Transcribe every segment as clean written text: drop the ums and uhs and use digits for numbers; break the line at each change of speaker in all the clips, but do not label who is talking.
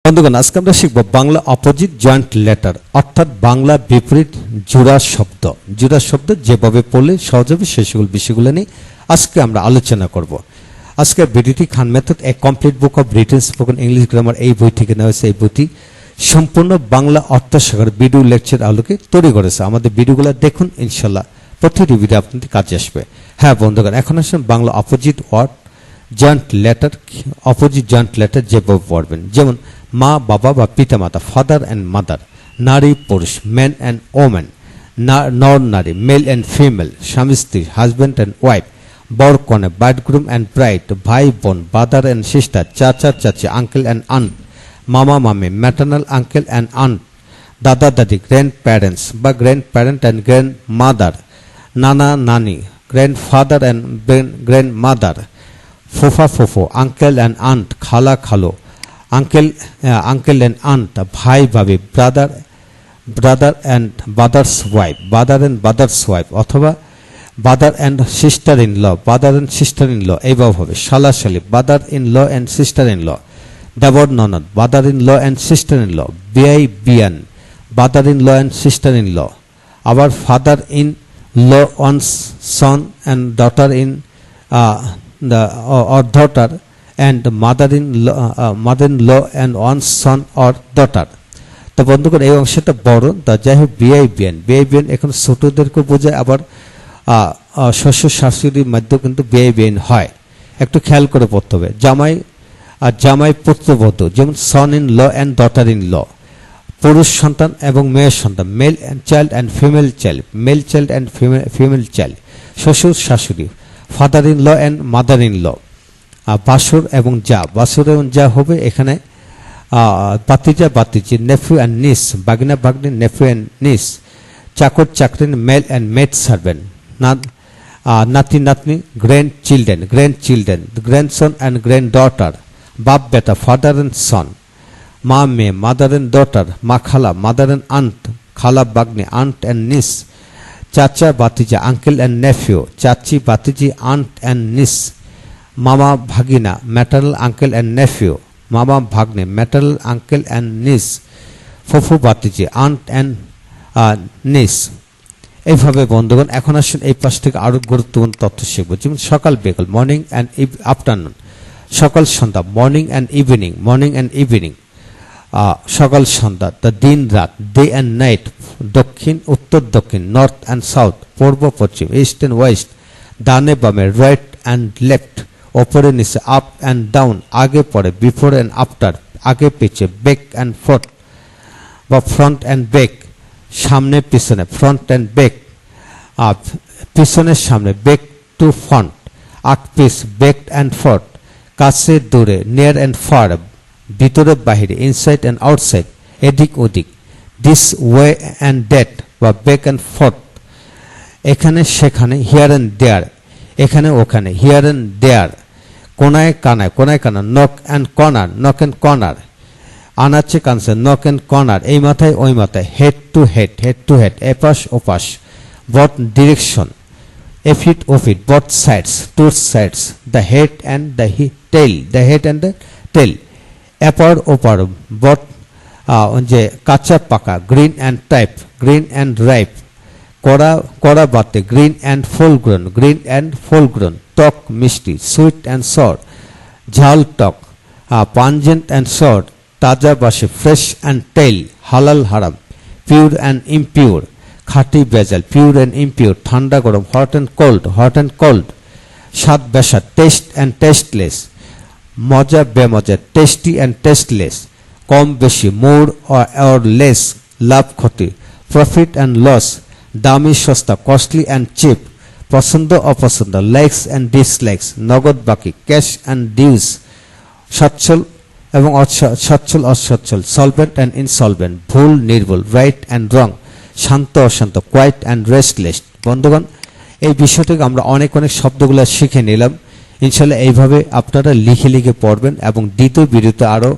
বন্ধুগণ, আজকে আমরা শিখব বাংলা অপোজিট জয়েন্ট লেটার, অর্থাৎ বাংলা বিপরীত জোড়া শব্দ। জোড়া শব্দ যেভাবে পড়লে সহজ হবে সেই সকল বিষয়গুলো নিয়ে আজকে আমরা আলোচনা করব। আজকের ভিডিওটি Khan method a complete book of written spoken English grammar এই বই থেকে নেওয়া হয়েছে। এই বইটি সম্পূর্ণ বাংলা অর্থসাগর ভিডিও লেকচার আলোকে তৈরি করেছে। আমাদের ভিডিওগুলো দেখুন, ইনশাল্লাহ প্রতিটি ভিডিও আপনাদের কাজে আসবে। হ্যাঁ বন্ধুগণ, এখন আসুন Bangla opposite word joint letter, opposite joint letter যেভাবে পড়বেন, যেমন মা বাবা বা পিতা মাতা, ফাদার অ্যান্ড মাদার, নারী পুরুষ, ম্যান অ্যান্ড ওম্যান, নর নারী, মেল অ্যান্ড ফিমেল, স্বামী স্ত্রী, হাজব্যান্ড অ্যান্ড ওয়াইফ, বর কনে, ব্রাইডগ্রুম অ্যান্ড ব্রাইড, ভাই বোন, ব্রাদার অ্যান্ড সিস্টার, চাচা চাচি, আঙ্কেল অ্যান্ড আন্ট, মামা মামি, ম্যাটার্নাল আঙ্কেল অ্যান্ড আন্ট, দাদা দাদি, গ্র্যান্ড প্যারেন্টস বা grandparent and grandmother, নানা নানি, grandfather and grandmother, ফুফা ফুফু, আঙ্কেল অ্যান্ড আন্ট, খালা খালো, আঙ্কেল অ্যান্ড আন্ট, ভাই ভাবি, brother and brother's wife, brother and brother's wife, অথবা brother and sister in law, brother and sister in law, এইভাবে হবে। শালা শালি, brother in law and sister in law, দেবর ননদ, brother in law and sister in law, বিয়াই বিয়ান, brother in law and sister in law, আবার father in law on son and daughter in or daughter, and mother-in-law and one son or daughter। তো বন্ধুগণ, এই অংশটা বড়, তা যাই হোক বিআইবিএন এখন ছোটদেরকে বোঝায়, আবার শ্বশুর শাশুড়ির মধ্যেও কিন্তু বিআইবিএন হয়। একটু খেয়াল করে পড়তে হবে। জামাই পুত্রবধূ, যেমন son in law and daughter in law, পুরুষ সন্তান এবং মেয়ের সন্তান, male and child and female child, male child and female child, শ্বশুর শাশুড়ি, father in law and mother in law, বাসুর এবং যা হবে এখানে বাতিজা বাতিজি, নেফিউ অ্যান্ড নিস, বাগিনা বাগনি, নেফিউ অ্যান্ড নিস, চাকর চাকরিন, মেল অ্যান্ড মেড সার্ভেন্ট, নাতি নাতনি, grand children, grandson and grand daughter, বাপ বেটা, ফাদার অ্যান্ড সন, মা মেয়ে, মাদার অ্যান্ড ডটার, মা খালা, মাদার অ্যান্ড আন্ট, খালা বাগনি, আন্ট অ্যান্ড নিস, চাচা বাতিজা, আঙ্কেল অ্যান্ড নেফিউ, চাচি বাতিজি, আন্ট অ্যান্ড নিস, মামা ভাগিনা, ম্যাটার্নাল আঙ্কেল অ্যান্ড নেফিউ, মামা ভাগ্নে, ম্যাটার্নাল আঙ্কেল অ্যান্ড নিস, ফুফু বাতিজি, আন্ট অ্যান্ড নিস। এইভাবে বন্ধুগণ, এখন আসুন এই পাশ থেকে আরো গুরুত্বপূর্ণ তথ্য শিখবো, যেমন সকাল বিকাল, মর্নিং অ্যান্ড আফটারনুন, সকাল সন্ধ্যা, মর্নিং অ্যান্ড ইভিনিং, সকাল সন্ধ্যা, দ্য দিন রাত, ডে অ্যান্ড নাইট, দক্ষিণ উত্তর দক্ষিণ, north and south, Purba Paschim, east and West, ডানে বামে, রাইট অ্যান্ড লেফট, ওপরে নিচে, আপ অ্যান্ড ডাউন, আগে পরে, বিফোর অ্যান্ড আফটার, আগে পিছে, ব্যাক অ্যান্ড ফ্রন্ট বা ফ্রন্ট অ্যান্ড ব্যাক, সামনে পিছনে, ফ্রন্ট অ্যান্ড ব্যাক, পিছনের সামনে, ব্যাক টু ফ্রন্ট, আগ পিছ, ব্যাক অ্যান্ড ফ্রন্ট, কাছে দূরে, নিয়ার অ্যান্ড ফার, ভিতরে বাহিরে, ইনসাইড অ্যান্ড আউটসাইড, এদিক ওদিক, দিস ওয়ে অ্যান্ড দ্যাট বা ব্যাক অ্যান্ড ফোর্থ, এখানে সেখানে, হিয়ার অ্যান্ড দেয়ার, এখানে ওখানে, হিয়ার অ্যান্ড দেয়ার, কোনায় কানায়, নক অ্যান্ড কর্নার, আনাচে কানসে, নক অ্যান্ড কর্নার, এই মাথায় ওই মাথায়, হেড টু হেড, এপাশ ওপাশ, বট ডিরেকশন, এফিট ওফিট, both sides, two sides, the head and the tail, এপার ওপার, বট যে কাঁচা পাকা, গ্রিন অ্যান্ড রাইপ, কড়া বাতে, গ্রিন অ্যান্ড ফুল গ্রোন, টক মিষ্টি, সুইট অ্যান্ড সর, ঝাল টক, পাঞ্জেন্ট অ্যান্ড সর, তাজা বাসে, ফ্রেশ অ্যান্ড টেল, হালাল হারাম, পিওর অ্যান্ড ইমপিওর, খাঁটি ভেজাল, পিওর অ্যান্ড ইমপিওর, ঠান্ডা গরম, হট অ্যান্ড কোল্ড, স্বাদ বেসাদ, টেস্ট অ্যান্ড টেস্টলেস, মজা বেমজা, টেস্টি অ্যান্ড টেস্টলেস, কম বেশি, মোর অর লেস, লাভ ক্ষতি, প্রফিট অ্যান্ড লস, দামি সস্তা, কস্টলি অ্যান্ড চিপ, পছন্দ অপছন্দ, লাইকস অ্যান্ড ডিসলাইকস, নগদ বাকি, ক্যাশ অ্যান্ড ডিউস, সচ্ছল এবং অসচ্ছল, সলভেন্ট অ্যান্ড ইনসলভেন্ট, ভুল নির্ভুল, রাইট অ্যান্ড রং, শান্ত অশান্ত, কোয়াইট অ্যান্ড রেস্টলেস। বন্ধুগণ, এই বিষয় থেকে আমরা অনেক শব্দগুলো শিখে নিলাম। ইনশাল্লাহ এইভাবে আপনারা লিখে পড়বেন, এবং দ্বিতীয় ভিডিওতে আরো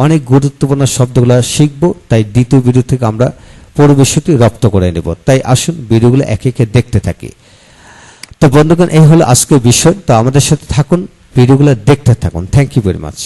অনেক গুরুত্বপূর্ণ শব্দগুলো শিখবো। তাই দ্বিতীয় ভিডিও থেকে আমরা পুরো বিষয়টি রপ্ত করে নেব। তাই আসুন ভিডিওগুলো একে একে দেখতে থাকি। তো বন্ধুগণ, এই হলো আজকের বিষয়। তো আমাদের সাথে থাকুন, ভিডিওগুলো দেখতে থাকুন। Thank you very much.